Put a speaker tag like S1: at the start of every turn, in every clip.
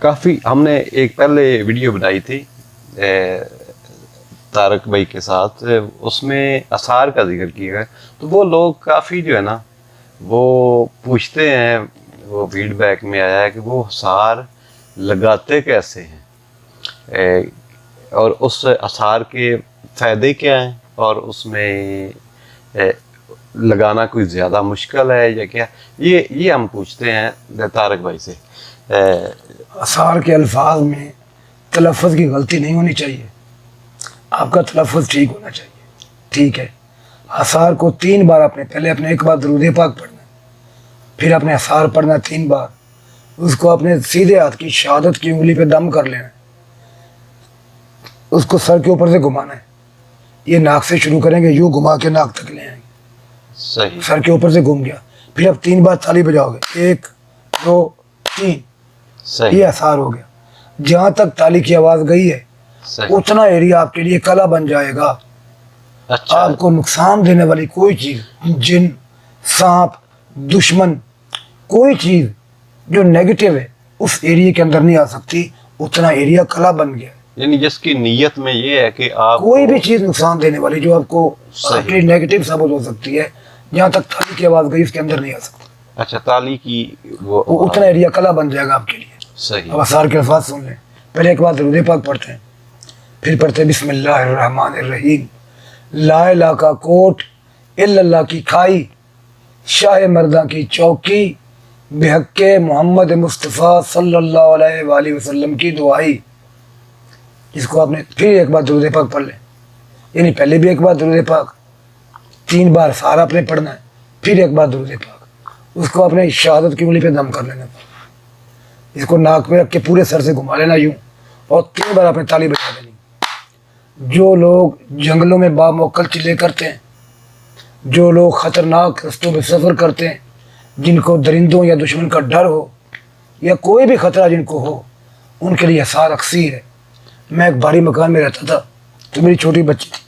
S1: काफ़ी हमने एक पहले वीडियो बनाई थी तारक भाई के साथ, उसमें आसार का जिक्र किया है, तो वो लोग काफ़ी जो है ना वो पूछते हैं, वो फीडबैक में आया है कि वो आसार लगाते कैसे हैं, और उस आसार के फ़ायदे क्या हैं, और उसमें लगाना कोई ज़्यादा मुश्किल है या क्या, ये हम पूछते हैं तारक भाई से।
S2: आसार के अल्फाज में तलफ़्फ़ुज़ की गलती नहीं होनी चाहिए, आपका तलफ़्फ़ुज़ ठीक होना चाहिए, ठीक है। आसार को 3 बार आपने पहले अपने एक बार दरूद पाक पढ़ना, फिर अपने आसार पढ़ना 3 बार, उसको अपने सीधे हाथ की शहादत की उंगली पे दम कर लेना, उसको सर के ऊपर से घुमाना है। ये नाक से शुरू करेंगे, यूँ घुमा के नाक तक ले आएंगे,
S1: सही,
S2: सर के ऊपर से घूम गया, फिर आप 3 बार ताली बजाओगे, 1 2 3,
S1: सही,
S2: ये आसार हो गया। जहाँ तक ताली की आवाज़ गई है
S1: सही,
S2: उतना एरिया आपके लिए कला बन जाएगा।
S1: अच्छा,
S2: आपको नुकसान देने वाली कोई चीज़, जिन, सांप, दुश्मन, कोई चीज़ जो नेगेटिव है उस एरिया के अंदर नहीं आ सकती, उतना एरिया कला बन गया।
S1: यानी जिसकी नीयत में ये है कि आप
S2: कोई भी चीज़ नुकसान देने वाली जो आपको आपके नेगेटिव साबित हो सकती है, जहाँ तक ताली की आवाज़ गई उसके अंदर नहीं आ सकती।
S1: अच्छा, ताली की वो
S2: उतना एरिया कला बन जाएगा आपके लिए।
S1: सही,
S2: अब आसार के अल्फाज सुन लें। पहले एक बार दरूद पाक पढ़ते हैं, फिर पढ़ते हैं बिस्मिल्लाहिर्रहमानिर्रहीम, ला इलाहा का कोट इल्लल्लाह की खाई, शाह मर्दा की चौकी, बेहक्के मोहम्मद मुस्तफ़ा सल्लल्लाहु अलैहि वसल्लम की दुआई। इसको आपने फिर एक बार दरूद पाक पढ़ लें, यानी पहले भी एक बार दरूद पाक, 3 बार सारा आपने पढ़ना है, फिर एक बार दरूद पाक, उसको अपने शहादत की उंगली पे दम कर लेना, इसको नाक में रख के पूरे सर से घुमा लेना यूँ, और 3 बार आपने ताली बजा देनी। जो लोग जंगलों में बामौकल चिल्ले करते हैं, जो लोग ख़तरनाक रस्तों में सफ़र करते हैं, जिनको दरिंदों या दुश्मन का डर हो या कोई भी ख़तरा जिनको हो, उनके लिए आसार अक्सीर है। मैं एक भारी मकान में रहता था, तो मेरी छोटी बच्ची थी,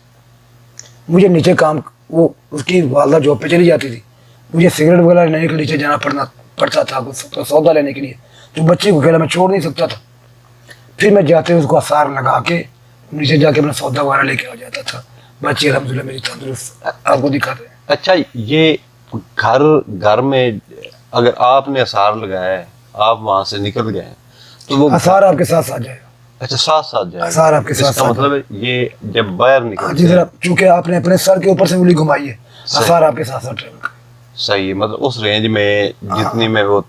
S2: मुझे नीचे काम, वो उसकी वालदा जॉब पे चली जाती थी, मुझे सिगरेट वगैरह लेने के लिए नीचे जाना पड़ता था कुछ सौदा लेने के लिए, तो बच्चे को अकेला मैं छोड़ नहीं सकता था। फिर मैं जाते हुए उसको आसार लगा के नीचे जाके अपना सौदा वगैरह लेके आ जाता था। बच्चे अल्हम्दुलिल्लाह मेरी तंदुरुस्त, आपको दिखाते हैं।
S1: अच्छा, ये घर में अगर आपने आसार लगाया है, आप वहाँ से निकल गए हैं, तो वो
S2: आसार आपके साथ आ जाएगा।
S1: अच्छा, साथ साथ जाएगा,
S2: आसार आपके साथ
S1: इसका मतलब है ये जब बाहर निकलते
S2: जिधर
S1: हैं,
S2: चूँकि आपने अपने सर के ऊपर से उंगली घुमाई है, आसार आपके साथ साथ ट्रेवल करेगा।
S1: सही, मतलब उस रेंज में जितनी में वो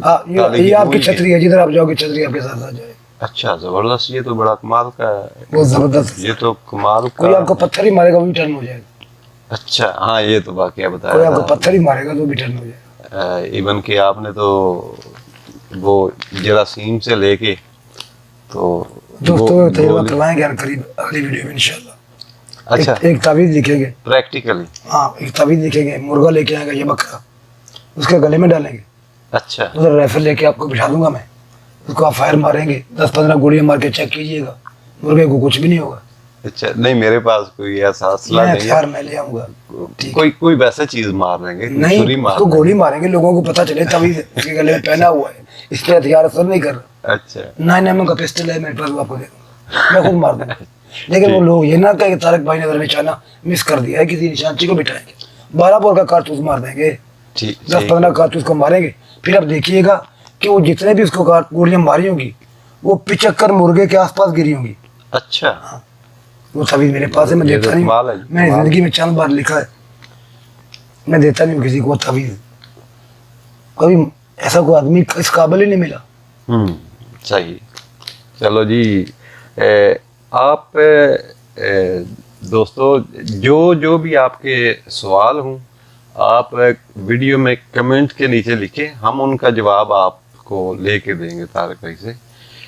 S2: हाँ, ये आपकी छतरी है, जिधर आप जाओगे छतरी आपके साथ आ जाएगी।
S1: अच्छा, जबरदस्त, ये तो बड़ा कमाल का है,
S2: बहुत जबरदस्त।
S1: ये तो कमाल
S2: कोई
S1: का।
S2: आपको पत्थर ही मारेगा वो भी टर्न हो जाएगा,
S1: अच्छा, हाँ, ये तो वाकया
S2: कोई
S1: बताया
S2: आपको
S1: था।
S2: पत्थर ही मारेगा तो भी टर्न हो जाएगा।
S1: इवन कि आपने तो वो जरासीम से लेके तो
S2: दोस्तों तजुर्बा करवाएंगे यार करीब अगली वीडियो में इंशाल्लाह।
S1: अच्छा,
S2: एक तावीज़ लिखेंगे,
S1: प्रैक्टिकली,
S2: हाँ एक तावीज़ लिखेंगे, मुर्गा लेके आएगा ये बकरा, उसके गले में डालेंगे,
S1: अच्छा,
S2: उधर राइफल लेके आपको बिठा दूंगा मैं, उसको आप फायर मारेंगे, 10-15 गोलियां मार के चेक कीजिएगा, मुर्गे को कुछ भी नहीं होगा।
S1: अच्छा, नहीं मेरे पास कोई ऐसा असला
S2: मैं
S1: नहीं
S2: हथियार
S1: है,
S2: मैं ले आऊंगा, ठीक
S1: कोई वैसे चीज मार लेंगे,
S2: नहीं
S1: छुरी मार
S2: उसको
S1: लेंगे।
S2: गोली मारेंगे, लोगों को पता चले तावीज़ उसके गले में पहना हुआ है, इसलिए हथियार असर नहीं कर रहा।
S1: अच्छा,
S2: 9mm का पिस्टल है मेरे पास, वो आपको दे दूंगा, मैं खुद मार दूंगा। लेकिन वो लोग ये ना कहे कि तारक भाई ने अगर निशाना मिस कर दिया है, किसी निशानची को बिठाएंगे, 12 बोर का कारतूस मार देंगे,
S1: ठीक,
S2: 10-15 कारतूस को मारेंगे, फिर आप देखिएगा कि वो जितने भी उसको गोलियां मारी होंगी वो 75 मुर्गे के आसपास गिरी होंगी।
S1: अच्छा,
S2: वो तभी मेरे पास है, मैं
S1: ये
S2: देता
S1: तो
S2: नहीं,
S1: कमाल है,
S2: मैंने
S1: कमाल।
S2: जिंदगी में चंद बार लिखा है, मैं देता नहीं हूँ किसी को तवीज़, कभी ऐसा कोई आदमी इस काबिल ही नहीं मिला।
S1: सही। चलो जी, आप दोस्तों जो भी आपके सवाल हों, आप वीडियो में कमेंट के नीचे लिखें, हम उनका जवाब आपको लेके देंगे तारक भाई से।